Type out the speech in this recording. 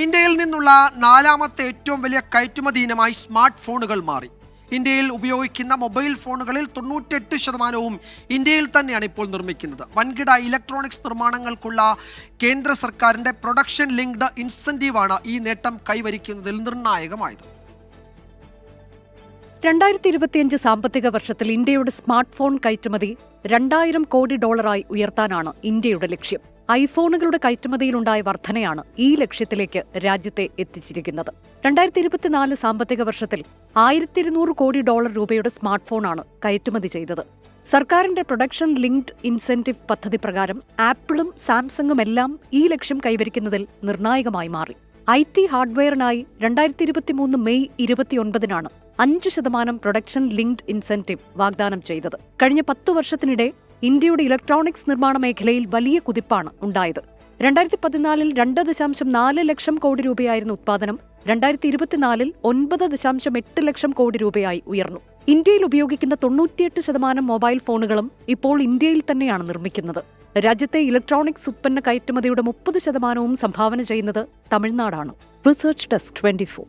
ഇന്ത്യയിൽ നിന്നുള്ള നാലാമത്തെ ഏറ്റവും വലിയ കയറ്റുമതി ഇനമായി സ്മാർട്ട് ഫോണുകൾ മാറി. ഇന്ത്യയിൽ ഉപയോഗിക്കുന്ന മൊബൈൽ ഫോണുകളിൽ 98% ഇന്ത്യയിൽ തന്നെയാണ് ഇപ്പോൾ നിർമ്മിക്കുന്നത്. വൻകിട ഇലക്ട്രോണിക്സ് നിർമ്മാണങ്ങൾക്കുള്ള കേന്ദ്ര സർക്കാരിന്റെ പ്രൊഡക്ഷൻ ലിങ്ക്ഡ് ഇൻസെന്റീവാണ് ഈ നേട്ടം കൈവരിക്കുന്നതിൽ നിർണായകമായത്. 2025 സാമ്പത്തിക വർഷത്തിൽ ഇന്ത്യയുടെ സ്മാർട്ട് ഫോൺ കയറ്റുമതി $2000 കോടി ഉയർത്താനാണ് ഇന്ത്യയുടെ ലക്ഷ്യം. ഐഫോണുകളുടെ കയറ്റുമതിയിലുണ്ടായ വർധനയാണ് ഈ ലക്ഷ്യത്തിലേക്ക് രാജ്യത്തെ എത്തിച്ചിരിക്കുന്നത്. 2024 സാമ്പത്തിക വർഷത്തിൽ $1200 കോടി രൂപയുടെ സ്മാർട്ട് ഫോണാണ് കയറ്റുമതി ചെയ്തത്. സർക്കാരിന്റെ പ്രൊഡക്ഷൻ ലിങ്ക്ഡ് ഇൻസെന്റീവ് പദ്ധതി പ്രകാരം ആപ്പിളും സാംസങ്ങും എല്ലാം ഈ ലക്ഷ്യം കൈവരിക്കുന്നതിൽ നിർണായകമായി മാറി. IT ഹാർഡ്വെയറിനായി 2023 മെയ് 29-നാണ് 5% പ്രൊഡക്ഷൻ ലിങ്ക്ഡ് ഇൻസെന്റീവ് വാഗ്ദാനം ചെയ്തത്. കഴിഞ്ഞ 10 വർഷത്തിനിടെ ഇന്ത്യയുടെ ഇലക്ട്രോണിക്സ് നിർമ്മാണ മേഖലയിൽ വലിയ കുതിപ്പാണ് ഉണ്ടായത്. 2014 2.4 ലക്ഷം കോടി രൂപയായിരുന്ന ഉത്പാദനം 2024 9.8 ലക്ഷം കോടി രൂപയായി ഉയർന്നു. ഇന്ത്യയിൽ ഉപയോഗിക്കുന്ന 98% മൊബൈൽ ഫോണുകളും ഇപ്പോൾ ഇന്ത്യയിൽ തന്നെയാണ് നിർമ്മിക്കുന്നത്. രാജ്യത്തെ ഇലക്ട്രോണിക്സ് ഉത്പന്ന കയറ്റുമതിയുടെ 30% സംഭാവന ചെയ്യുന്നത് തമിഴ്നാടാണ്. Research desk 24.